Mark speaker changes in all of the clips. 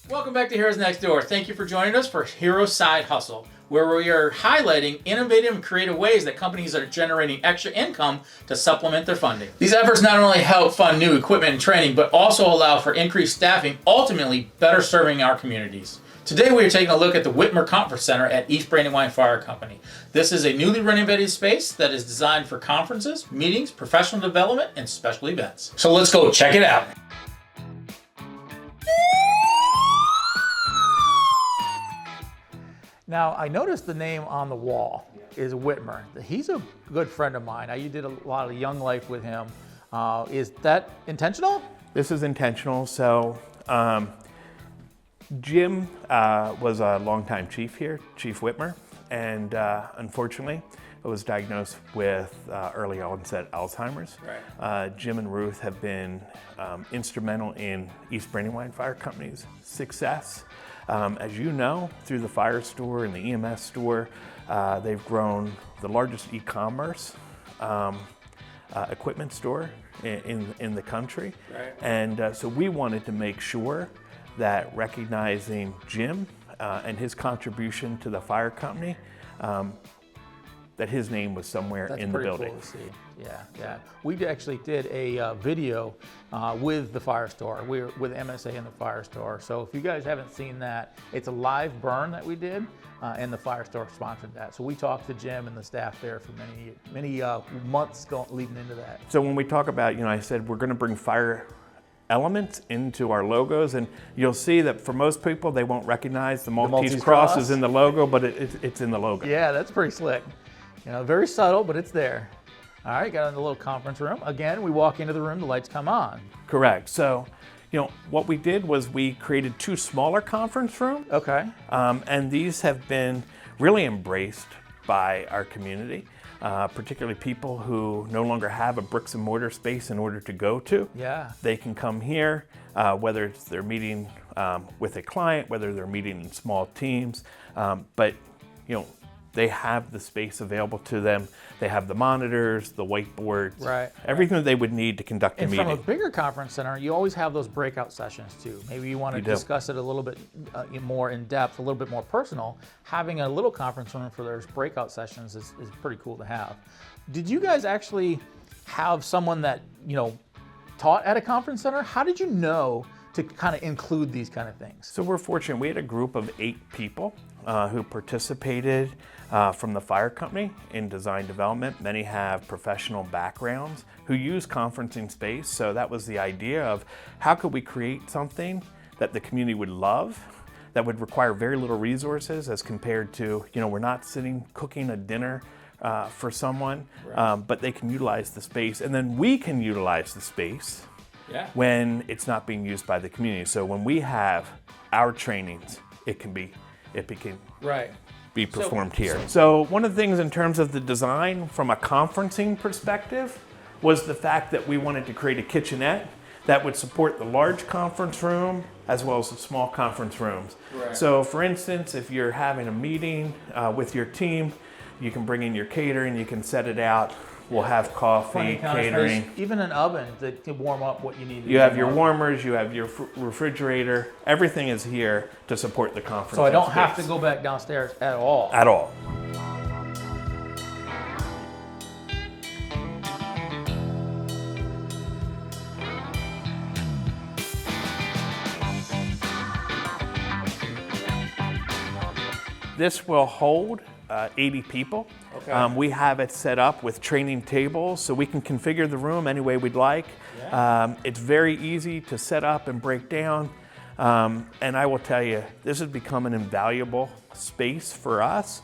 Speaker 1: Welcome back to Heroes Next Door. Thank you for joining us for Hero Side Hustle, where we are highlighting innovative and creative ways that companies are generating extra income to supplement their funding. These efforts not only help fund new equipment and training, but also allow for increased staffing, ultimately better serving our communities. Today we are taking a look at the Witmer Conference Center at East Brandywine Fire Company. This is a newly renovated space that is designed for conferences, meetings, professional development, and special events. So let's go check it out. Now, I noticed the name on the wall is Whitmer. He's a good friend of mine. You did a lot of Young Life with him. Is that intentional?
Speaker 2: This is intentional. So Jim was a longtime chief here, Chief Whitmer, and unfortunately was diagnosed with early onset Alzheimer's.
Speaker 1: Right.
Speaker 2: Jim and Ruth have been instrumental in East Brandywine Fire Company's success. As you know, through the Firestore and the EMS store, they've grown the largest e-commerce equipment store in the country.
Speaker 1: Right.
Speaker 2: And so we wanted to make sure that recognizing Jim and his contribution to the fire company, that his name was somewhere in the building.
Speaker 1: That's pretty cool to see. Yeah. We actually did a video with the Firestore. We're with MSA and the Firestore. So if you guys haven't seen that, it's a live burn that we did, and the Firestore sponsored that. So we talked to Jim and the staff there for many months leading into that.
Speaker 2: So when we talk about, I said we're going to bring fire elements into our logos, and you'll see that for most people, they won't recognize the Maltese cross is in the logo, but it's in the logo.
Speaker 1: Yeah, that's pretty slick. Very subtle, but it's there. All right, got in the little conference room. Again, we walk into the room, the lights come on.
Speaker 2: Correct. So, what we did was we created two smaller conference rooms.
Speaker 1: Okay.
Speaker 2: And these have been really embraced by our community, particularly people who no longer have a bricks and mortar space in order to go to.
Speaker 1: Yeah.
Speaker 2: They can come here, whether it's they're meeting with a client, whether they're meeting in small teams, but they have the space available to them. They have the monitors, the whiteboards,
Speaker 1: right,
Speaker 2: everything that they would need to conduct a meeting.
Speaker 1: And from a bigger conference center, you always have those breakout sessions too. Maybe you want to discuss it a little bit more in depth, a little bit more personal. Having a little conference room for those breakout sessions is pretty cool to have. Did you guys actually have someone that taught at a conference center? How did you know to kind of include these kind of things?
Speaker 2: So we're fortunate. We had a group of 8 people who participated from the fire company in design development. Many have professional backgrounds who use conferencing space. So that was the idea of how could we create something that the community would love, that would require very little resources as compared to, we're not sitting cooking a dinner for someone, right, but they can utilize the space, and then we can utilize the space when it's not being used by the community. So when we have our trainings, it can be performed here. So one of the things in terms of the design from a conferencing perspective was the fact that we wanted to create a kitchenette that would support the large conference room as well as the small conference rooms. Right. So for instance, if you're having a meeting with your team, you can bring in your catering, you can set it out. We'll have coffee, catering.
Speaker 1: Even an oven that can warm up what you need.
Speaker 2: You have your warmers, you have your refrigerator. Everything is here to support the conference.
Speaker 1: So I don't have to go back downstairs at all.
Speaker 2: At all. This will hold 80 people. Okay. We have it set up with training tables so we can configure the room any way we'd like. Yeah. It's very easy to set up and break down. And I will tell you, this has become an invaluable space for us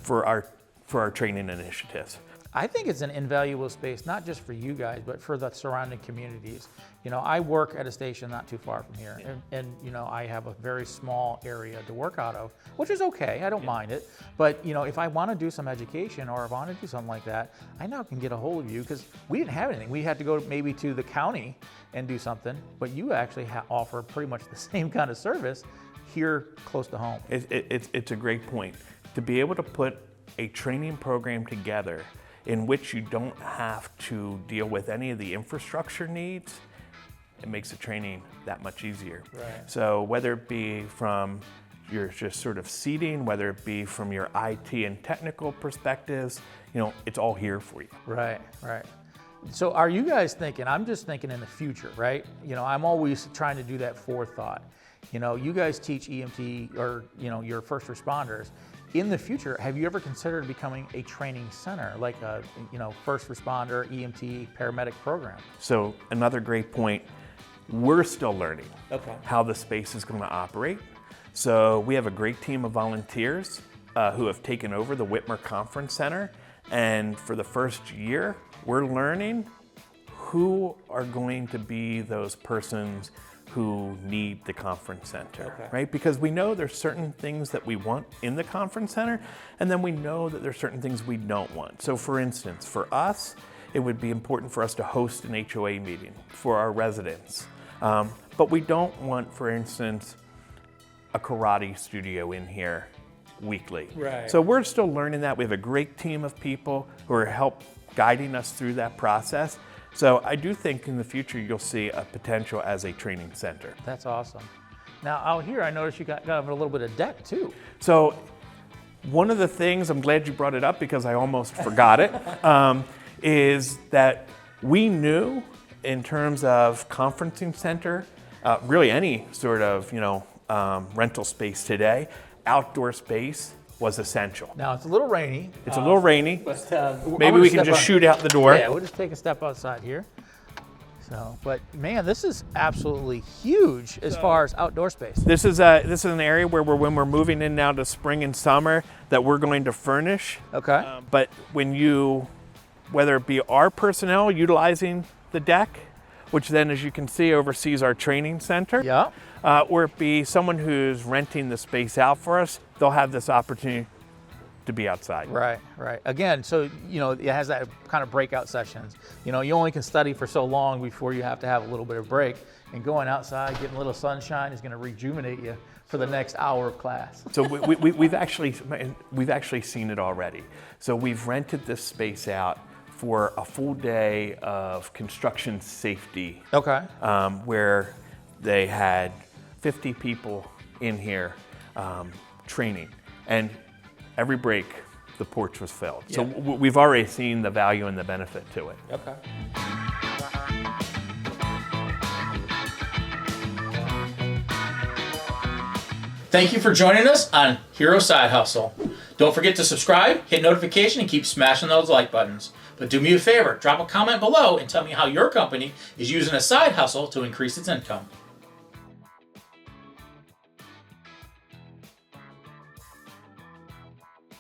Speaker 2: for our training initiatives.
Speaker 1: I think it's an invaluable space, not just for you guys, but for the surrounding communities. I work at a station not too far from here, and I have a very small area to work out of, which is okay. I don't mind it. But if I want to do some education or if I want to do something like that, I now can get a hold of you, because we didn't have anything. We had to go maybe to the county and do something, but you actually offer pretty much the same kind of service here close to home.
Speaker 2: It's a great point. To be able to put a training program together in which you don't have to deal with any of the infrastructure needs it makes the training that much easier.
Speaker 1: Right.
Speaker 2: So whether it be from your just sort of seating, whether it be from your IT and technical perspectives, it's all here for you.
Speaker 1: Right, right. So are you guys thinking, I'm just thinking in the future, right? I'm always trying to do that forethought. You guys teach EMT or, your first responders. In the future, have you ever considered becoming a training center, like a, first responder, EMT, paramedic program?
Speaker 2: So another great point, we're still learning how the space is going to operate. So we have a great team of volunteers who have taken over the Witmer Conference Center. And for the first year, we're learning who are going to be those persons who need the conference center, right? Because we know there's certain things that we want in the conference center, and then we know that there's certain things we don't want. So for instance, for us, it would be important for us to host an HOA meeting for our residents. But we don't want, for instance, a karate studio in here weekly.
Speaker 1: Right.
Speaker 2: So we're still learning that. We have a great team of people who are guiding us through that process. So I do think in the future you'll see a potential as a training center.
Speaker 1: That's awesome. Now out here I noticed you got a little bit of deck too.
Speaker 2: So one of the things, I'm glad you brought it up because I almost forgot it, is that we knew in terms of conferencing center, really any sort of rental space today, outdoor space was essential.
Speaker 1: Now it's a little rainy.
Speaker 2: It's a little rainy.
Speaker 1: But,
Speaker 2: maybe we can just shoot out the door.
Speaker 1: Yeah, we'll just take a step outside here. So, but man, this is absolutely huge as far as outdoor space.
Speaker 2: This is an area where when we're moving in now to spring and summer that we're going to furnish.
Speaker 1: Okay.
Speaker 2: But whether it be our personnel utilizing the deck, which then, as you can see, oversees our training center.
Speaker 1: Yeah.
Speaker 2: Or it be someone who's renting the space out for us, they'll have this opportunity to be outside.
Speaker 1: Right, right. Again, so, it has that kind of breakout sessions. You only can study for so long before you have to have a little bit of break. And going outside, getting a little sunshine is going to rejuvenate you for the next hour of class.
Speaker 2: So we've actually seen it already. So we've rented this space out for a full day of construction safety.
Speaker 1: Okay.
Speaker 2: Where they had 50 people in here training, and every break the porch was filled. Yeah. So we've already seen the value and the benefit to it.
Speaker 1: Okay. Thank you for joining us on Hero Side Hustle. Don't forget to subscribe, hit notification, and keep smashing those like buttons. But do me a favor, drop a comment below and tell me how your company is using a side hustle to increase its income.